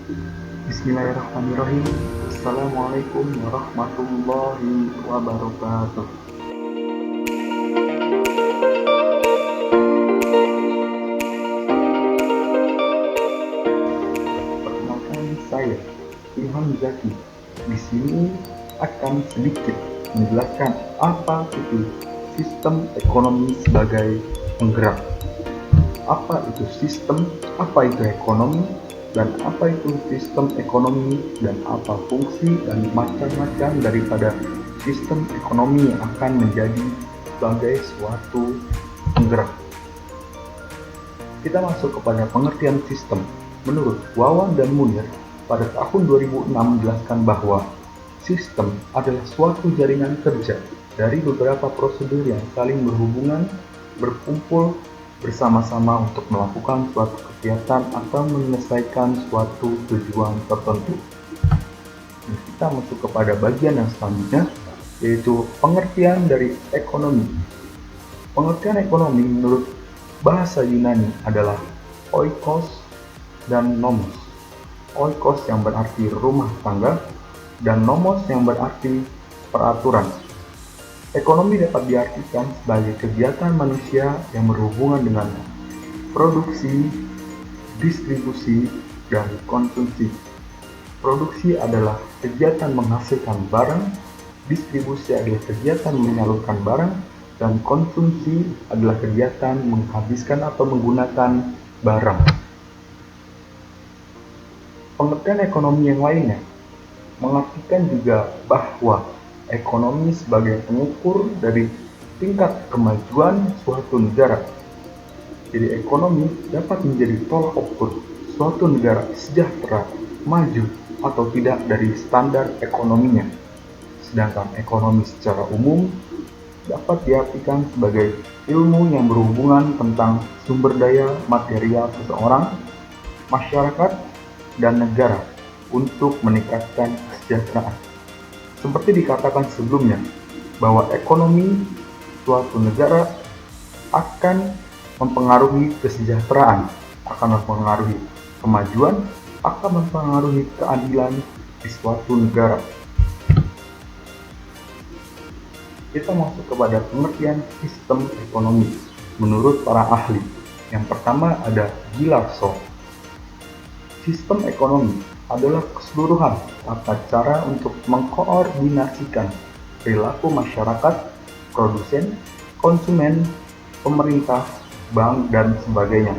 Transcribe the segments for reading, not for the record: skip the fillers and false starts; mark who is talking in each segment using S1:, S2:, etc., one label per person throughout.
S1: Bismillahirrahmanirrahim. Assalamualaikum warahmatullahi wabarakatuh. Perkenalkan saya Ilham Zaki. Di sini akan sedikit menjelaskan apa itu sistem ekonomi sebagai penggerak. Apa itu sistem, apa itu ekonomi, dan apa itu sistem ekonomi, dan apa fungsi dan macam-macam daripada sistem ekonomi yang akan menjadi sebagai suatu penggerak. Kita masuk kepada pengertian sistem. Menurut Wawan dan Munir, pada tahun 2006 menjelaskan bahwa sistem adalah suatu jaringan kerja dari beberapa prosedur yang saling berhubungan, berkumpul bersama-sama untuk melakukan suatu kegiatan atau menyelesaikan suatu tujuan tertentu. Kita masuk kepada bagian yang selanjutnya, yaitu pengertian dari ekonomi. Pengertian ekonomi menurut bahasa Yunani adalah oikos dan nomos. Oikos yang berarti rumah tangga dan nomos yang berarti peraturan. Ekonomi dapat diartikan sebagai kegiatan manusia yang berhubungan dengan produksi, distribusi, dan konsumsi. Produksi adalah kegiatan menghasilkan barang, distribusi adalah kegiatan menyalurkan barang, dan konsumsi adalah kegiatan menghabiskan atau menggunakan barang. Pengertian ekonomi yang lainnya mengartikan juga bahwa ekonomi sebagai pengukur dari tingkat kemajuan suatu negara. Jadi ekonomi dapat menjadi tolak ukur suatu negara sejahtera, maju, atau tidak dari standar ekonominya. Sedangkan ekonomi secara umum dapat diartikan sebagai ilmu yang berhubungan tentang sumber daya material seseorang, masyarakat, dan negara untuk meningkatkan kesejahteraan. Seperti dikatakan sebelumnya, bahwa ekonomi suatu negara akan mempengaruhi kesejahteraan, akan mempengaruhi kemajuan, akan mempengaruhi keadilan di suatu negara. Kita masuk kepada pengertian sistem ekonomi menurut para ahli. Yang pertama ada Gillarson. Sistem ekonomi adalah keseluruhan tata cara untuk mengkoordinasikan perilaku masyarakat, produsen, konsumen, pemerintah, bank, dan sebagainya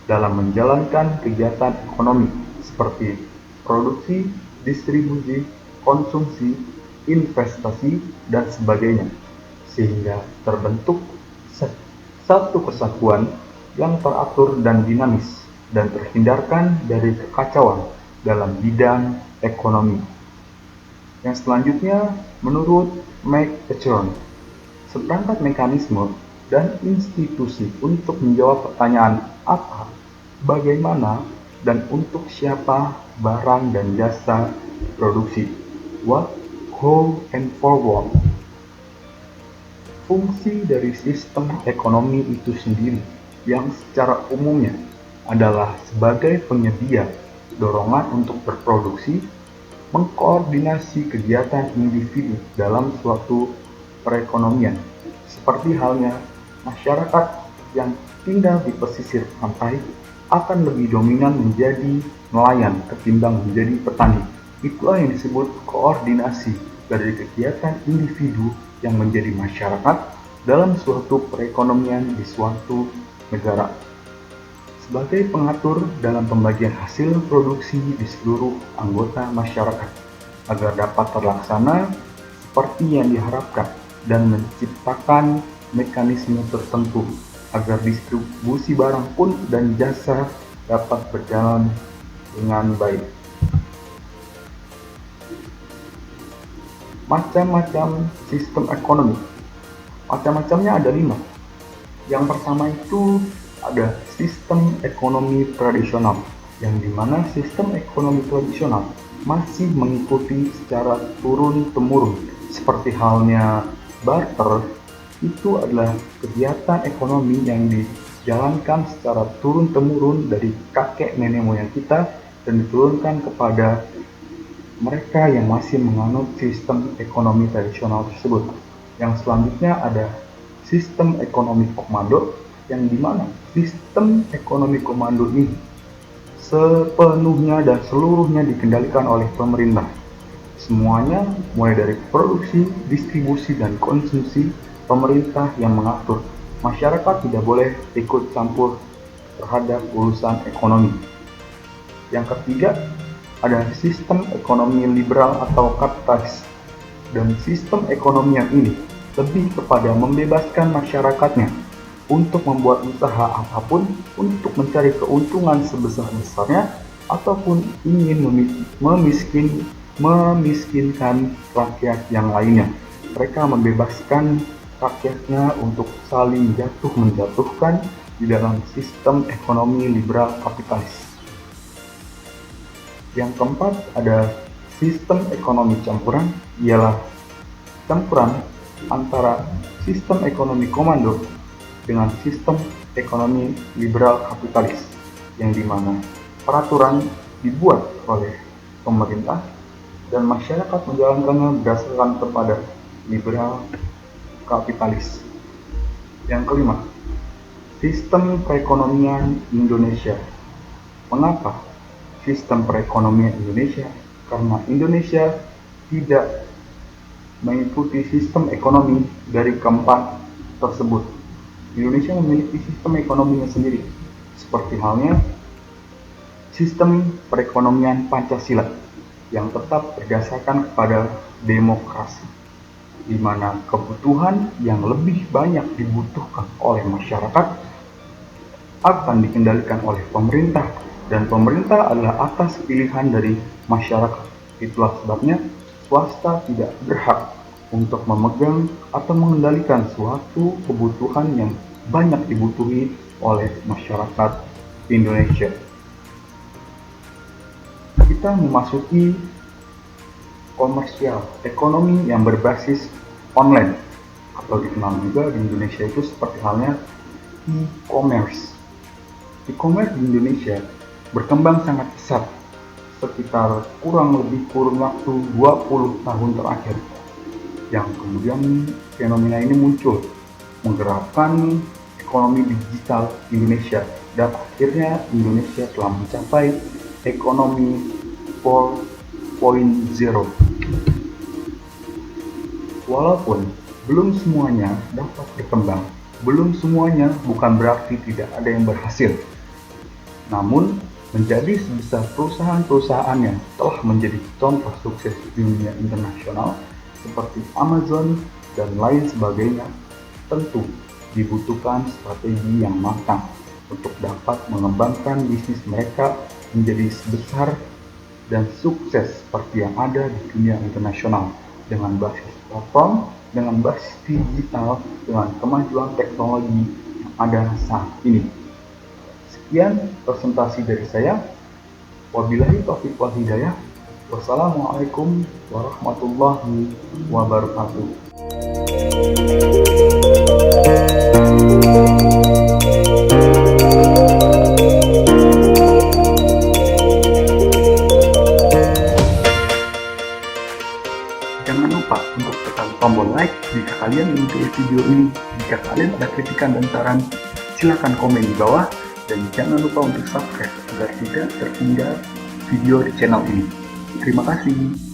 S1: dalam menjalankan kegiatan ekonomi seperti produksi, distribusi, konsumsi, investasi, dan sebagainya, sehingga terbentuk satu kesatuan yang teratur dan dinamis dan terhindarkan dari kekacauan dalam bidang ekonomi. Yang selanjutnya, menurut McEachern, seperangkat mekanisme dan institusi untuk menjawab pertanyaan apa, bagaimana, dan untuk siapa barang dan jasa diproduksi. What, how, and for what. Fungsi dari sistem ekonomi itu sendiri yang secara umumnya adalah sebagai penyedia dorongan untuk berproduksi, mengkoordinasi kegiatan individu dalam suatu perekonomian, seperti halnya masyarakat yang tinggal di pesisir pantai akan lebih dominan menjadi nelayan ketimbang menjadi petani. Itulah yang disebut koordinasi dari kegiatan individu yang menjadi masyarakat dalam suatu perekonomian di suatu negara. Sebagai pengatur dalam pembagian hasil produksi di seluruh anggota masyarakat agar dapat terlaksana seperti yang diharapkan dan menciptakan mekanisme tertentu agar distribusi barang pun dan jasa dapat berjalan dengan baik. Macam-macam sistem ekonomi. Macam-macamnya ada 5. Yang pertama itu ada sistem ekonomi tradisional, yang dimana sistem ekonomi tradisional masih mengikuti secara turun-temurun, seperti halnya barter. Itu adalah kegiatan ekonomi yang dijalankan secara turun-temurun dari kakek nenek moyang kita dan diturunkan kepada mereka yang masih menganut sistem ekonomi tradisional tersebut. Yang selanjutnya ada sistem ekonomi komando, yang dimana sistem ekonomi komando ini sepenuhnya dan seluruhnya dikendalikan oleh pemerintah. Semuanya, mulai dari produksi, distribusi, dan konsumsi, pemerintah yang mengatur. Masyarakat tidak boleh ikut campur terhadap urusan ekonomi. Yang ketiga, ada sistem ekonomi liberal atau kapitalis. Dan sistem ekonomi yang ini lebih kepada membebaskan masyarakatnya untuk membuat usaha apapun untuk mencari keuntungan sebesar-besarnya ataupun ingin memiskinkan rakyat yang lainnya. Mereka membebaskan rakyatnya untuk saling jatuh-menjatuhkan di dalam sistem ekonomi liberal kapitalis. Yang keempat ada sistem ekonomi campuran, ialah campuran antara sistem ekonomi komando dengan sistem ekonomi liberal kapitalis, yang dimana peraturan dibuat oleh pemerintah dan masyarakat menjalankannya berdasarkan kepada liberal kapitalis. Yang kelima, sistem perekonomian Indonesia. Mengapa sistem perekonomian Indonesia? Karena Indonesia tidak mengikuti sistem ekonomi dari keempat tersebut. Indonesia memiliki sistem ekonominya sendiri, seperti halnya sistem perekonomian Pancasila yang tetap berdasarkan kepada demokrasi, di mana kebutuhan yang lebih banyak dibutuhkan oleh masyarakat akan dikendalikan oleh pemerintah, dan pemerintah adalah atas pilihan dari masyarakat. Itulah sebabnya swasta tidak berhak untuk memegang atau mengendalikan suatu kebutuhan yang banyak dibutuhi oleh masyarakat Indonesia. Kita memasuki komersial, ekonomi yang berbasis online, atau dikenal juga di Indonesia itu seperti halnya e-commerce. E-commerce di Indonesia berkembang sangat pesat sekitar kurun waktu 20 tahun terakhir, yang kemudian fenomena ini muncul menggerakkan ekonomi digital Indonesia, dan akhirnya Indonesia telah mencapai ekonomi 4.0. Walaupun belum semuanya dapat berkembang, belum semuanya bukan berarti tidak ada yang berhasil. Namun, menjadi sebesar perusahaan-perusahaan yang telah menjadi contoh sukses di dunia internasional seperti Amazon dan lain sebagainya, tentu dibutuhkan strategi yang matang untuk dapat mengembangkan bisnis mereka menjadi sebesar dan sukses seperti yang ada di dunia internasional, dengan basis platform, dengan basis digital, dengan kemajuan teknologi yang ada saat ini. Sekian presentasi dari saya. Wabillahi taufiq wal hidayah. Wassalamualaikum warahmatullahi wabarakatuh. Jangan lupa untuk tekan tombol like jika kalian menyukai video ini. Jika kalian ada kritikan dan saran, silakan komen di bawah. Dan jangan lupa untuk subscribe agar tidak tertinggal video di channel ini. Terima kasih.